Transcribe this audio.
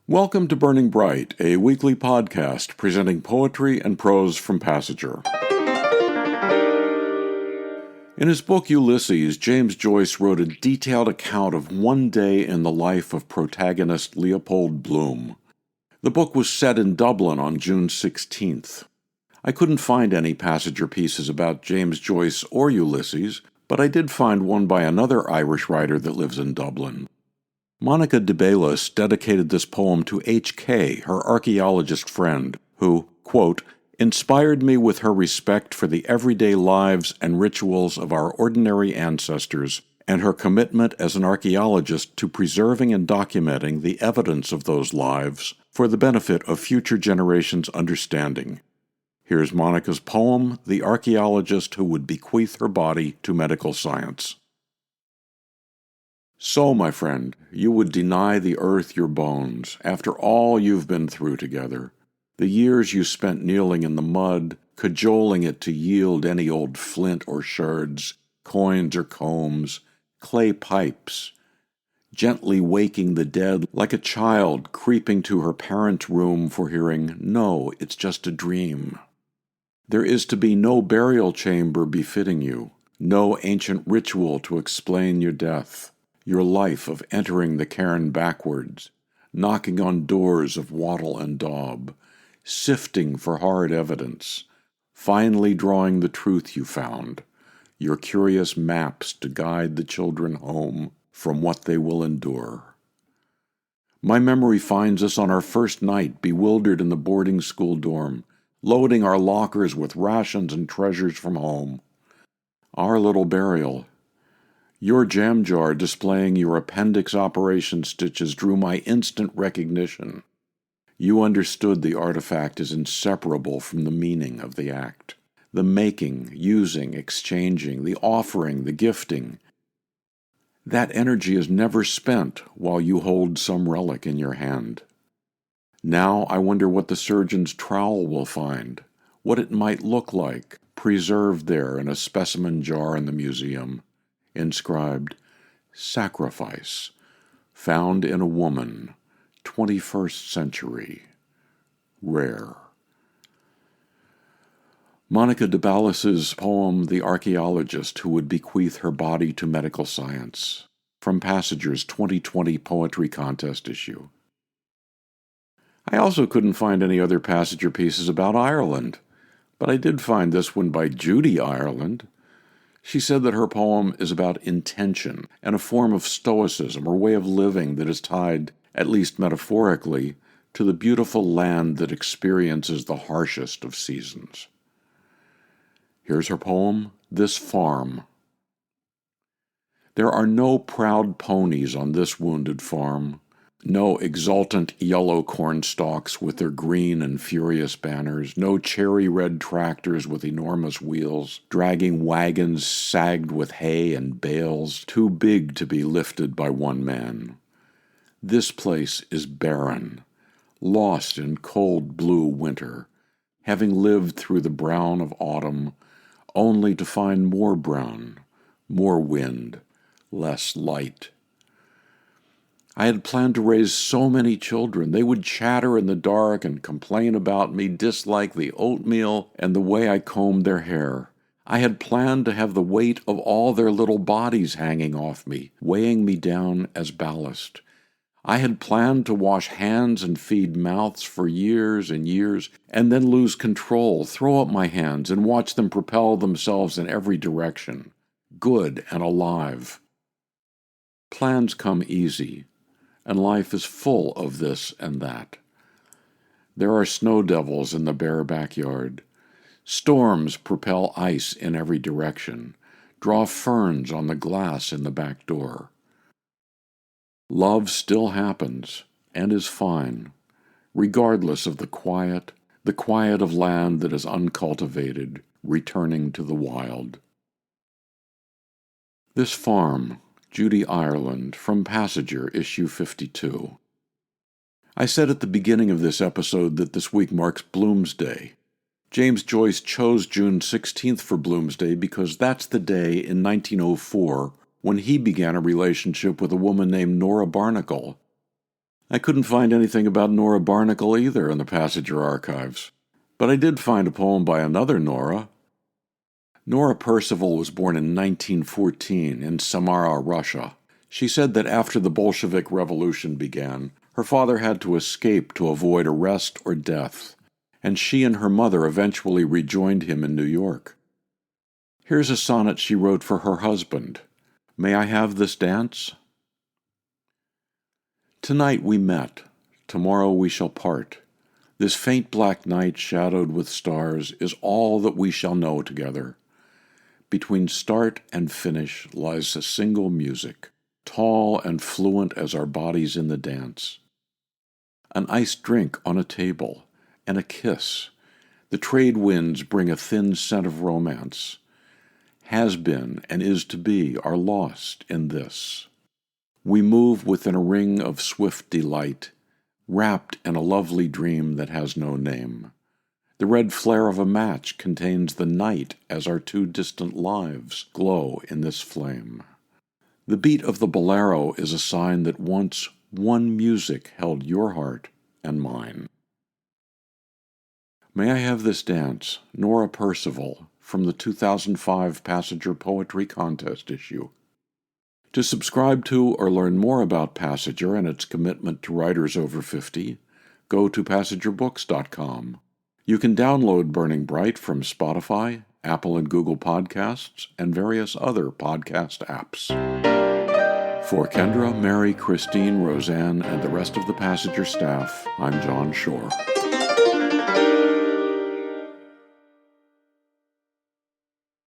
Welcome to Burning Bright, a weekly podcast presenting poetry and prose from Passenger. In his book Ulysses, James Joyce wrote a detailed account of one day in the life of protagonist Leopold Bloom. The book was set in Dublin on June 16th. I couldn't find any Passenger pieces about James Joyce or Ulysses, but I did find one by another Irish writer that lives in Dublin. Monica De Bhailís dedicated this poem to H.K., her archaeologist friend, who, quote, inspired me with her respect for the everyday lives and rituals of our ordinary ancestors and her commitment as an archaeologist to preserving and documenting the evidence of those lives for the benefit of future generations' understanding. Here's Monica's poem, The Archaeologist Who Would Bequeath Her Body to Medical Science. So, my friend, you would deny the earth your bones, after all you've been through together, the years you spent kneeling in the mud, cajoling it to yield any old flint or sherds, coins or combs, clay pipes, gently waking the dead like a child creeping to her parents' room for hearing, "No, it's just a dream." There is to be no burial chamber befitting you, no ancient ritual to explain your death, your life of entering the cairn backwards, knocking on doors of wattle and daub, sifting for hard evidence, finally drawing the truth you found, your curious maps to guide the children home from what they will endure. My memory finds us on our first night, bewildered in the boarding school dorm, loading our lockers with rations and treasures from home. Our little burial. Your jam jar displaying your appendix operation stitches drew my instant recognition. You understood the artifact is inseparable from the meaning of the act. The making, using, exchanging, the offering, the gifting. That energy is never spent while you hold some relic in your hand. Now I wonder what the surgeon's trowel will find, what it might look like, preserved there in a specimen jar in the museum, inscribed, "Sacrifice, found in a woman, 21st century, rare." Monica De Bhailís' poem, The Archaeologist Who Would Bequeath Her Body to Medical Science, from Passenger's 2020 Poetry Contest issue. I also couldn't find any other Passenger pieces about Ireland, but I did find this one by Judy Ireland. She said that her poem is about intention and a form of stoicism or way of living that is tied, at least metaphorically, to the beautiful land that experiences the harshest of seasons. Here's her poem, This Farm. There are no proud ponies on this wounded farm, no exultant yellow corn stalks with their green and furious banners, no cherry-red tractors with enormous wheels, dragging wagons sagged with hay and bales too big to be lifted by one man. This place is barren, lost in cold blue winter, having lived through the brown of autumn, only to find more brown, more wind, less light. I had planned to raise so many children. They would chatter in the dark and complain about me, dislike the oatmeal and the way I combed their hair. I had planned to have the weight of all their little bodies hanging off me, weighing me down as ballast. I had planned to wash hands and feed mouths for years and years, and then lose control, throw up my hands, and watch them propel themselves in every direction, good and alive. Plans come easy, and life is full of this and that. There are snow devils in the bare backyard. Storms propel ice in every direction, draw ferns on the glass in the back door. Love still happens, and is fine, regardless of the quiet of land that is uncultivated, returning to the wild. This Farm, Judy Ireland, from Passenger, issue 52. I said at the beginning of this episode that this week marks Bloomsday. James Joyce chose June 16th for Bloomsday because that's the day in 1904 when he began a relationship with a woman named Nora Barnacle. I couldn't find anything about Nora Barnacle either in the Passenger archives, but I did find a poem by another Nora. Nora Percival was born in 1914 in Samara, Russia. She said that after the Bolshevik Revolution began, her father had to escape to avoid arrest or death, and she and her mother eventually rejoined him in New York. Here's a sonnet she wrote for her husband. May I have this dance? Tonight we met, tomorrow we shall part. This faint black night shadowed with stars is all that we shall know together. Between start and finish lies a single music, tall and fluent as our bodies in the dance. An iced drink on a table, and a kiss. The trade winds bring a thin scent of romance. Has been and is to be are lost in this. We move within a ring of swift delight, wrapped in a lovely dream that has no name. The red flare of a match contains the night as our two distant lives glow in this flame. The beat of the bolero is a sign that once one music held your heart and mine. May I have this dance, Nora Percival, from the 2005 Passenger Poetry Contest issue. To subscribe to or learn more about Passenger and its commitment to writers over 50, go to PassengerBooks.com. You can download Burning Bright from Spotify, Apple and Google Podcasts, and various other podcast apps. For Kendra, Mary, Christine, Roseanne, and the rest of the Passenger staff, I'm John Shore.